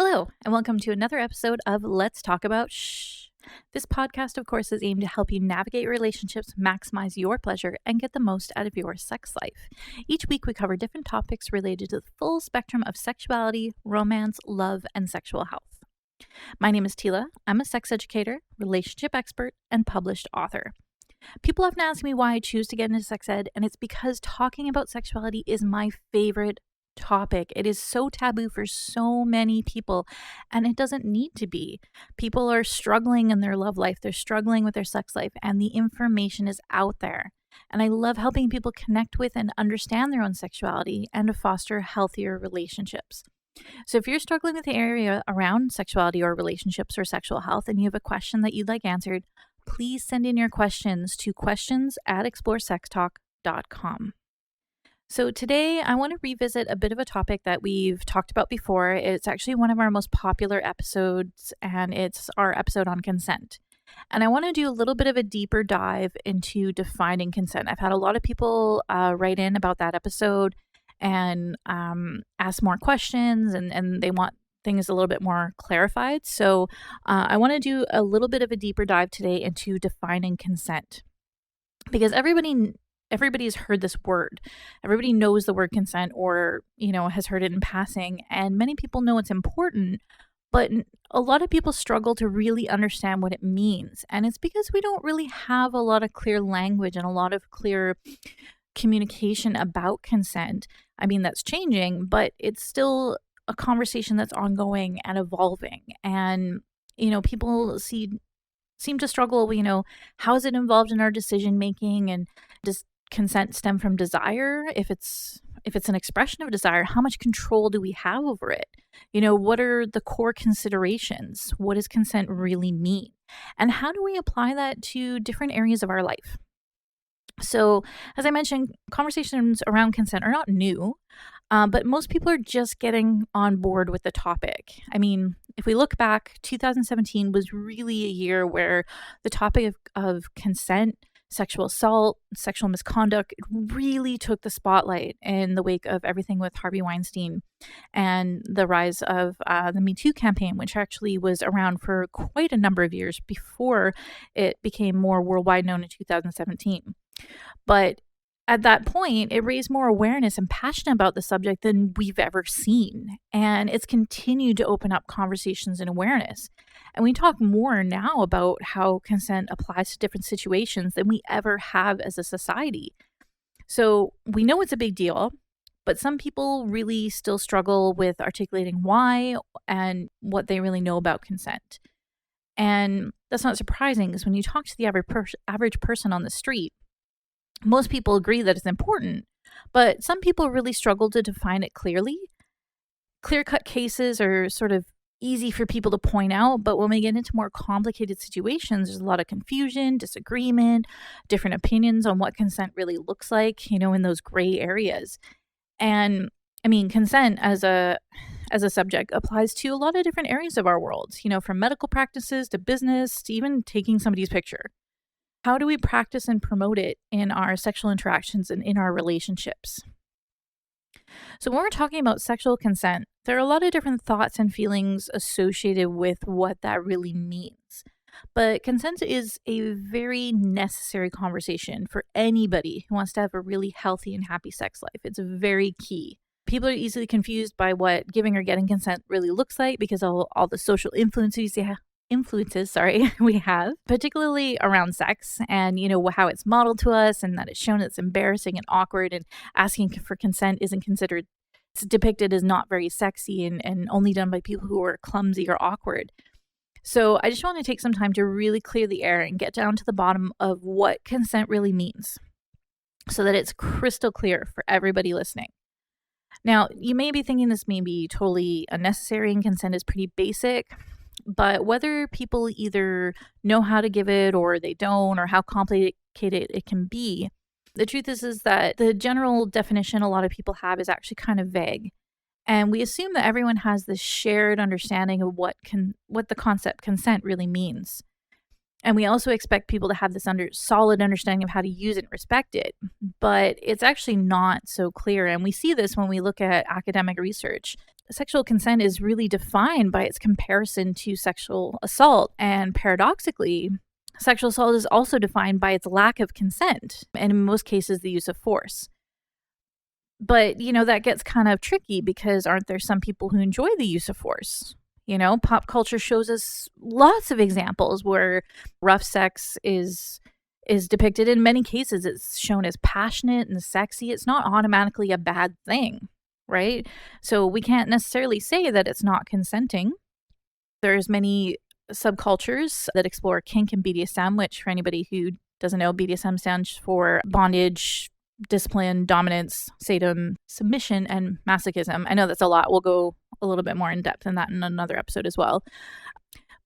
Hello, and welcome to another episode of Let's Talk About Shh. This podcast, of course, is aimed to help you navigate relationships, maximize your pleasure, and get the most out of your sex life. Each week, we cover different topics related to the full spectrum of sexuality, romance, love, and sexual health. My name is Tila. I'm a sex educator, relationship expert, and published author. People often ask me why I choose to get into sex ed, and it's because talking about sexuality is my favorite topic. It is so taboo for so many people, and it doesn't need to be. People are struggling in their love life, they're struggling with their sex life, and the information is out there. And I love helping people connect with and understand their own sexuality and to foster healthier relationships. So if you're struggling with the area around sexuality or relationships or sexual health and you have a question that you'd like answered, please send in your questions to questions@exploresextalk.com. So today I want to revisit a bit of a topic that we've talked about before. It's actually one of our most popular episodes, and it's our episode on consent. And I want to do a little bit of a deeper dive into defining consent. I've had a lot of people write in about that episode and ask more questions, and they want things a little bit more clarified. So I want to do a little bit of a deeper dive today into defining consent, because everybody's heard this word. Everybody knows the word consent or, has heard it in passing. And many people know it's important, but a lot of people struggle to really understand what it means. And it's because we don't really have a lot of clear language and a lot of clear communication about consent. I mean, that's changing, but it's still a conversation that's ongoing and evolving. And, people seem to struggle, how is it involved in our decision making, and does consent stem from desire? If it's an expression of desire, how much control do we have over it? What are the core considerations? What does consent really mean? And how do we apply that to different areas of our life? So, as I mentioned, conversations around consent are not new, but most people are just getting on board with the topic. I mean, if we look back, 2017 was really a year where the topic of consent, sexual assault, sexual misconduct, it really took the spotlight in the wake of everything with Harvey Weinstein and the rise of the Me Too campaign, which actually was around for quite a number of years before it became more worldwide known in 2017. But at that point, it raised more awareness and passion about the subject than we've ever seen. And it's continued to open up conversations and awareness. And we talk more now about how consent applies to different situations than we ever have as a society. So we know it's a big deal, but some people really still struggle with articulating why and what they really know about consent. And that's not surprising, because when you talk to the average person on the street, most people agree that it's important, but some people really struggle to define it clearly. Clear-cut cases are sort of easy for people to point out, but when we get into more complicated situations, there's a lot of confusion, disagreement, different opinions on what consent really looks like, in those gray areas. And I mean, consent as a subject applies to a lot of different areas of our world, from medical practices to business to even taking somebody's picture. How do we practice and promote it in our sexual interactions and in our relationships? So when we're talking about sexual consent, there are a lot of different thoughts and feelings associated with what that really means. But consent is a very necessary conversation for anybody who wants to have a really healthy and happy sex life. It's very key. People are easily confused by what giving or getting consent really looks like because of all the social influences we have, particularly around sex and, how it's modeled to us, and that it's shown it's embarrassing and awkward, and asking for consent isn't considered, it's depicted as not very sexy and only done by people who are clumsy or awkward. So I just want to take some time to really clear the air and get down to the bottom of what consent really means so that it's crystal clear for everybody listening. Now, you may be thinking this may be totally unnecessary and consent is pretty basic, but whether people either know how to give it or they don't, or how complicated it can be, the truth is that the general definition a lot of people have is actually kind of vague. And we assume that everyone has this shared understanding of what the concept consent really means. And we also expect people to have this solid understanding of how to use it and respect it. But it's actually not so clear. And we see this when we look at academic research. sexual consent is really defined by its comparison to sexual assault. And paradoxically, sexual assault is also defined by its lack of consent, and in most cases, the use of force. But, that gets kind of tricky because aren't there some people who enjoy the use of force? Pop culture shows us lots of examples where rough sex is depicted. In many cases, it's shown as passionate and sexy. It's not automatically a bad thing, right? So we can't necessarily say that it's not consenting. There's many subcultures that explore kink and BDSM, which for anybody who doesn't know, BDSM stands for bondage, discipline, dominance, sadism, submission, and masochism. I know that's a lot. We'll go a little bit more in depth in that in another episode as well.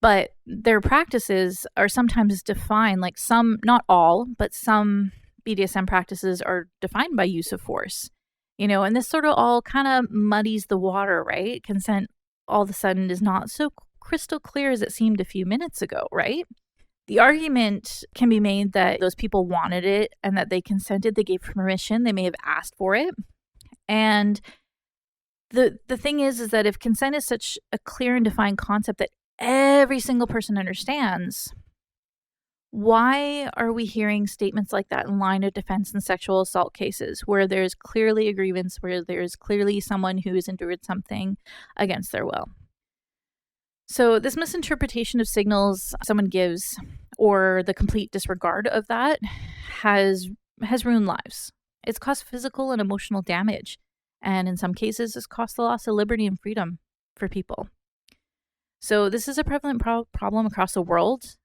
But their practices are sometimes defined, like some, not all, but some BDSM practices are defined by use of force. And this sort of all kind of muddies the water, right? Consent all of a sudden is not so crystal clear as it seemed a few minutes ago, right? The argument can be made that those people wanted it and that they consented, they gave permission, they may have asked for it. And the thing is that if consent is such a clear and defined concept that every single person understands, why are we hearing statements like that in line of defense in sexual assault cases where there's clearly a grievance, where there's clearly someone who has endured something against their will? So this misinterpretation of signals someone gives, or the complete disregard of that, has ruined lives. It's caused physical and emotional damage. And in some cases, it's caused the loss of liberty and freedom for people. So this is a prevalent problem across the world.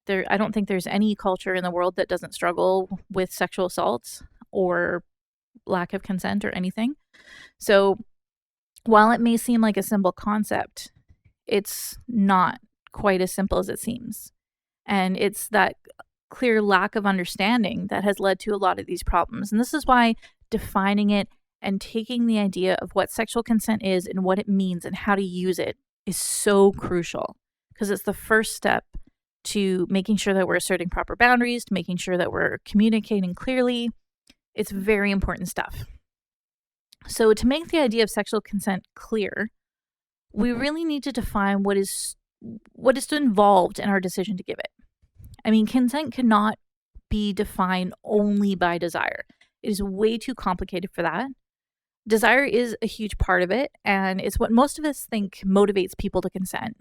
I don't think there's any culture in the world that doesn't struggle with sexual assaults or lack of consent or anything. So while it may seem like a simple concept, it's not quite as simple as it seems. And it's that clear lack of understanding that has led to a lot of these problems. And this is why defining it and taking the idea of what sexual consent is and what it means and how to use it is so crucial, because it's the first step to making sure that we're asserting proper boundaries, to making sure that we're communicating clearly. It's very important stuff. So to make the idea of sexual consent clear, we really need to define what is involved in our decision to give it. I mean, consent cannot be defined only by desire. It is way too complicated for that. Desire is a huge part of it, and it's what most of us think motivates people to consent.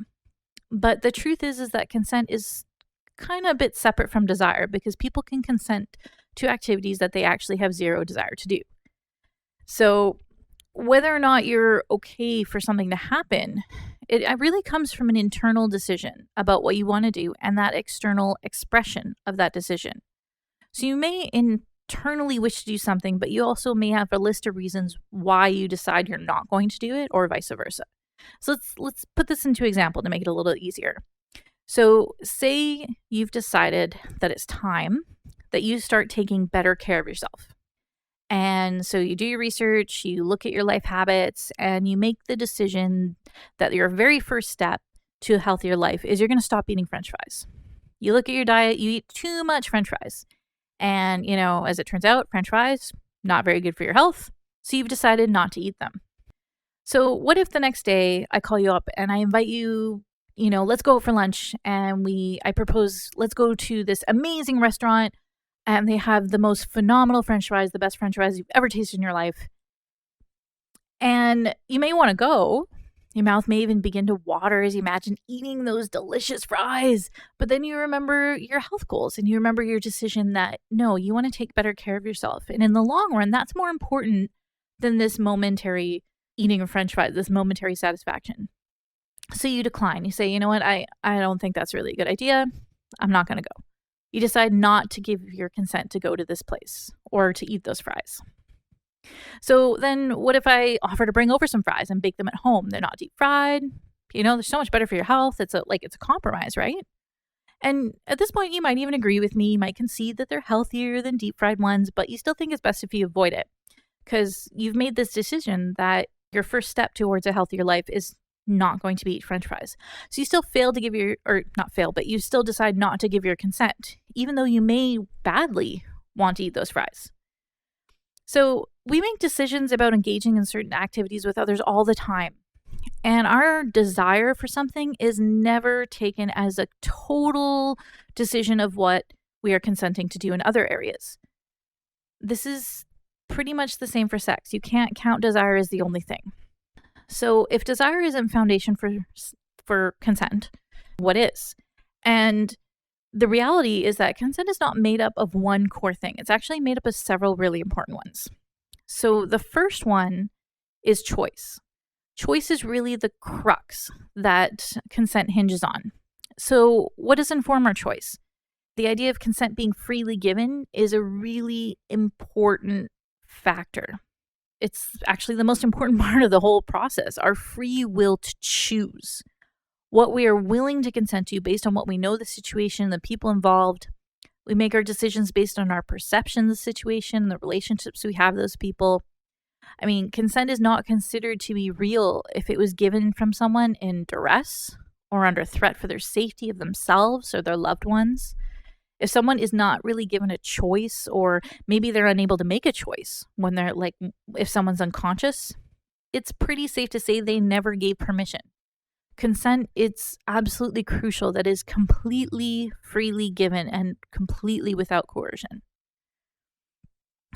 But the truth is that consent is kind of a bit separate from desire, because people can consent to activities that they actually have zero desire to do. So whether or not you're okay for something to happen, it really comes from an internal decision about what you want to do and that external expression of that decision. So you may internally wish to do something, but you also may have a list of reasons why you decide you're not going to do it, or vice versa. So let's put this into example to make it a little easier. So say you've decided that it's time that you start taking better care of yourself. And so you do your research, you look at your life habits, and you make the decision that your very first step to a healthier life is you're going to stop eating French fries. You look at your diet, you eat too much French fries. And, as it turns out, French fries, not very good for your health. So you've decided not to eat them. So what if the next day I call you up and I invite you, let's go out for lunch, and I propose, let's go to this amazing restaurant, and they have the most phenomenal French fries, the best French fries you've ever tasted in your life. And you may want to go. Your mouth may even begin to water as you imagine eating those delicious fries. But then you remember your health goals and you remember your decision that, no, you want to take better care of yourself. And in the long run, that's more important than this momentary eating of French fries, this momentary satisfaction. So you decline. You say, you know what, I don't think that's really a good idea. I'm not going to go. You decide not to give your consent to go to this place or to eat those fries. So then what if I offer to bring over some fries and bake them at home? They're not deep fried. They're so much better for your health. It's a compromise, right? And at this point, you might even agree with me. You might concede that they're healthier than deep fried ones, but you still think it's best if you avoid it because you've made this decision that your first step towards a healthier life is not going to be eat French fries. So you still you still decide not to give your consent, even though you may badly want to eat those fries. So we make decisions about engaging in certain activities with others all the time. And our desire for something is never taken as a total decision of what we are consenting to do in other areas. This is pretty much the same for sex. You can't count desire as the only thing. So if desire isn't foundation for consent, what is? And the reality is that consent is not made up of one core thing. It's actually made up of several really important ones. So the first one is choice. Choice is really the crux that consent hinges on. So what does inform our choice? The idea of consent being freely given is a really important factor. It's actually the most important part of the whole process, our free will to choose what we are willing to consent to based on what we know the situation, the people involved. We make our decisions based on our perception of the situation, the relationships we have with those people. I mean, consent is not considered to be real if it was given from someone in duress or under threat for their safety of themselves or their loved ones. If someone is not really given a choice, or maybe they're unable to make a choice when they're if someone's unconscious, it's pretty safe to say they never gave permission. Consent, it's absolutely crucial that is completely freely given and completely without coercion.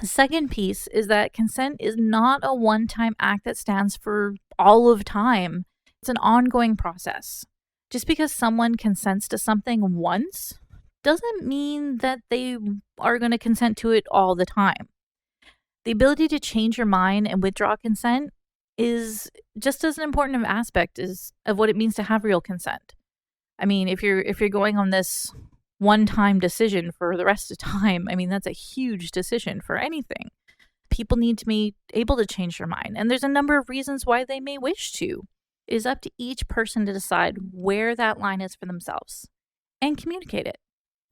The second piece is that consent is not a one-time act that stands for all of time. It's an ongoing process. Just because someone consents to something once doesn't mean that they are going to consent to it all the time. The ability to change your mind and withdraw consent is just as an important of aspect of what it means to have real consent. I mean, if you're going on this one-time decision for the rest of time, I mean, that's a huge decision for anything. People need to be able to change their mind, and there's a number of reasons why they may wish to. It is up to each person to decide where that line is for themselves and communicate it.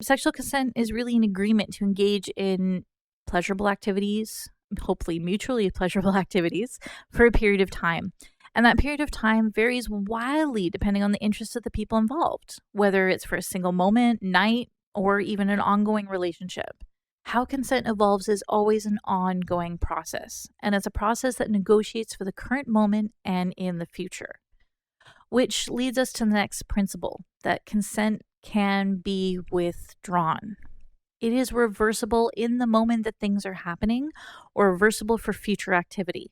Sexual consent is really an agreement to engage in pleasurable activities, hopefully mutually pleasurable activities, for a period of time. And that period of time varies wildly depending on the interests of the people involved, whether it's for a single moment, night, or even an ongoing relationship. How consent evolves is always an ongoing process, and it's a process that negotiates for the current moment and in the future. Which leads us to the next principle, that consent can be withdrawn. It is reversible in the moment that things are happening, or reversible for future activity.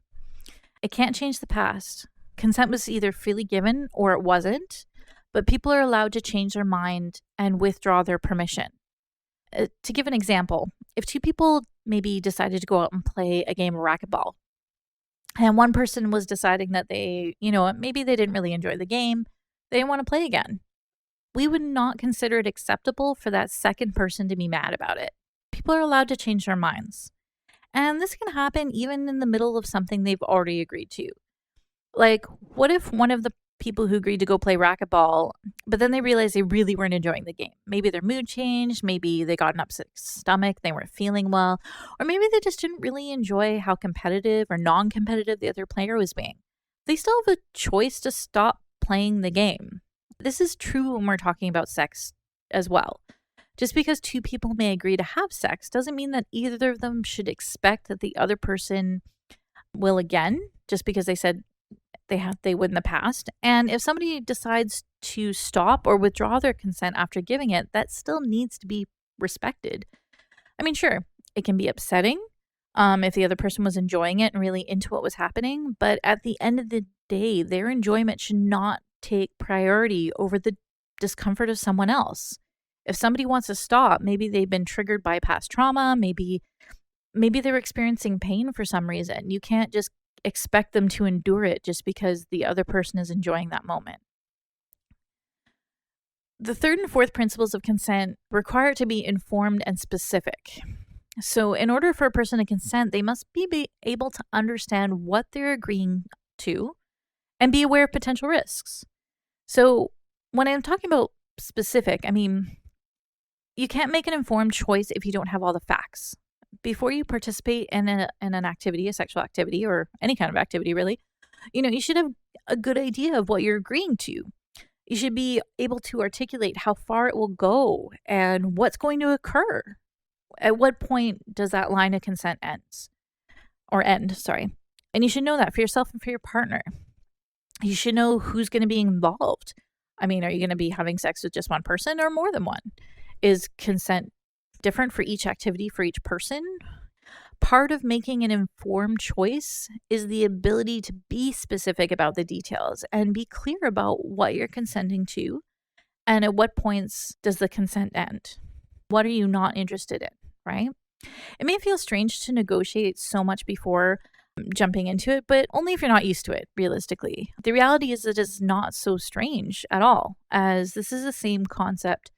It can't change the past. Consent was either freely given or it wasn't, but people are allowed to change their mind and withdraw their permission. To give an example, if two people maybe decided to go out and play a game of racquetball, and one person was deciding that maybe they didn't really enjoy the game, they didn't want to play again, we would not consider it acceptable for that second person to be mad about it. People are allowed to change their minds. And this can happen even in the middle of something they've already agreed to. Like, what if one of the people who agreed to go play racquetball, but then they realized they really weren't enjoying the game? Maybe their mood changed, maybe they got an upset stomach, they weren't feeling well, or maybe they just didn't really enjoy how competitive or non-competitive the other player was being. They still have a choice to stop playing the game. This is true when we're talking about sex as well. Just because two people may agree to have sex doesn't mean that either of them should expect that the other person will again, just because they said they would in the past. And if somebody decides to stop or withdraw their consent after giving it, that still needs to be respected. I mean, sure, it can be upsetting if the other person was enjoying it and really into what was happening, but at the end of the day, their enjoyment should not take priority over the discomfort of someone else. If somebody wants to stop, maybe they've been triggered by past trauma, maybe they're experiencing pain for some reason. You can't just expect them to endure it just because the other person is enjoying that moment. The third and fourth principles of consent require it to be informed and specific. So in order for a person to consent, they must be able to understand what they're agreeing to and be aware of potential risks. So when I'm talking about specific, I mean, you can't make an informed choice if you don't have all the facts. Before you participate in an activity, a sexual activity, or any kind of activity really, you should have a good idea of what you're agreeing to. You should be able to articulate how far it will go and what's going to occur. At what point does that line of consent end? And you should know that for yourself and for your partner. You should know who's going to be involved. I mean, are you going to be having sex with just one person or more than one? Is consent different for each activity for each person? Part of making an informed choice is the ability to be specific about the details and be clear about what you're consenting to and at what points does the consent end. What are you not interested in, right? It may feel strange to negotiate so much before jumping into it, but only if you're not used to it, realistically. The reality is that it's not so strange at all, as this is the same concept.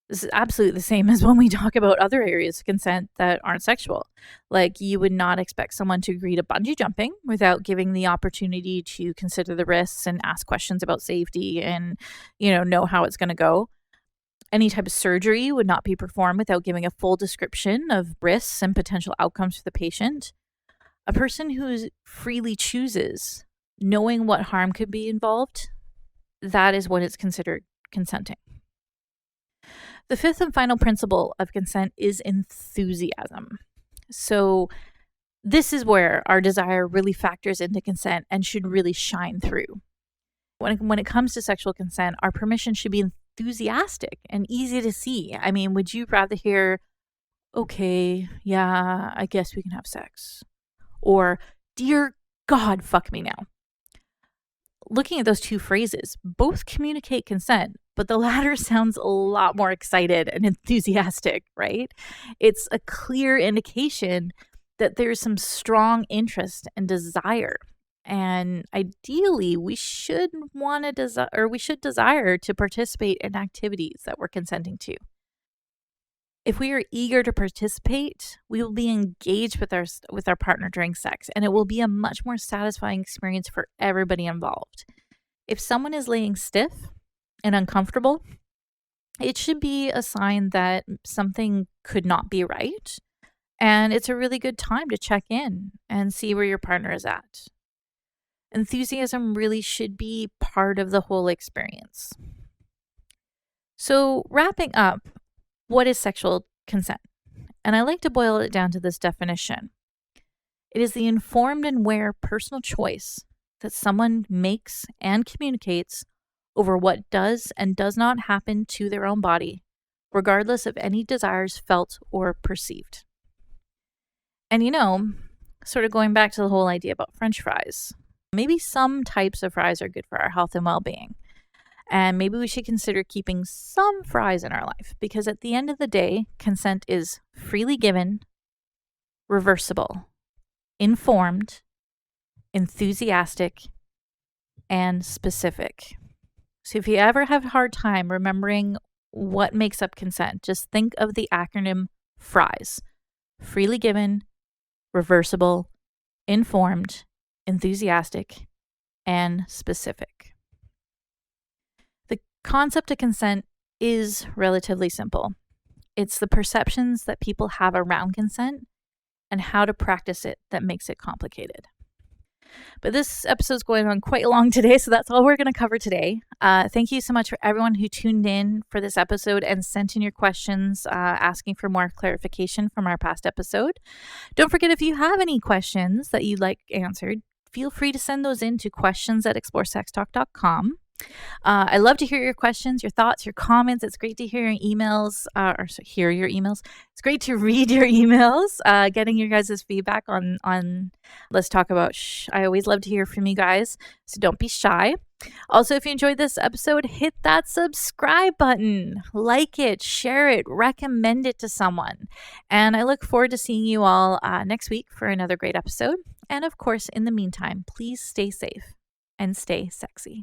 This is absolutely the same as when we talk about other areas of consent that aren't sexual. Like, you would not expect someone to agree to bungee jumping without giving the opportunity to consider the risks and ask questions about safety and, know how it's going to go. Any type of surgery would not be performed without giving a full description of risks and potential outcomes for the patient. A person who freely chooses, knowing what harm could be involved, that is what is considered consenting. The fifth and final principle of consent is enthusiasm. So this is where our desire really factors into consent and should really shine through. When it comes to sexual consent, our permission should be enthusiastic and easy to see. I mean, would you rather hear, okay, yeah, I guess we can have sex? Or, dear God, fuck me now? Looking at those two phrases, both communicate consent, but the latter sounds a lot more excited and enthusiastic, right? It's a clear indication that there's some strong interest and desire. And ideally, we should desire to participate in activities that we're consenting to. If we are eager to participate, we will be engaged with our partner during sex, and it will be a much more satisfying experience for everybody involved. If someone is laying stiff and uncomfortable, it should be a sign that something could not be right, and it's a really good time to check in and see where your partner is at. Enthusiasm really should be part of the whole experience. So, wrapping up, what is sexual consent? And I like to boil it down to this definition. It is the informed and aware personal choice that someone makes and communicates over what does and does not happen to their own body, regardless of any desires felt or perceived. And sort of going back to the whole idea about French fries, maybe some types of fries are good for our health and well-being. And maybe we should consider keeping some fries in our life, because at the end of the day, consent is freely given, reversible, informed, enthusiastic, and specific. So if you ever have a hard time remembering what makes up consent, just think of the acronym FRIES: freely given, reversible, informed, enthusiastic, and specific. The concept of consent is relatively simple. It's the perceptions that people have around consent and how to practice it that makes it complicated. But this episode's going on quite long today, so that's all we're going to cover today. Thank you so much for everyone who tuned in for this episode and sent in your questions, asking for more clarification from our past episode. Don't forget, if you have any questions that you'd like answered, feel free to send those in to questions@exploresextalk.com. I love to hear your questions, your thoughts, your comments. It's great to hear your emails, hear your emails. It's great to read your emails, getting your guys' feedback on Let's Talk About I always love to hear from you guys, so don't be shy. Also, if you enjoyed this episode, hit that subscribe button, like it, share it, recommend it to someone. And I look forward to seeing you all next week for another great episode. And of course, in the meantime, please stay safe and stay sexy.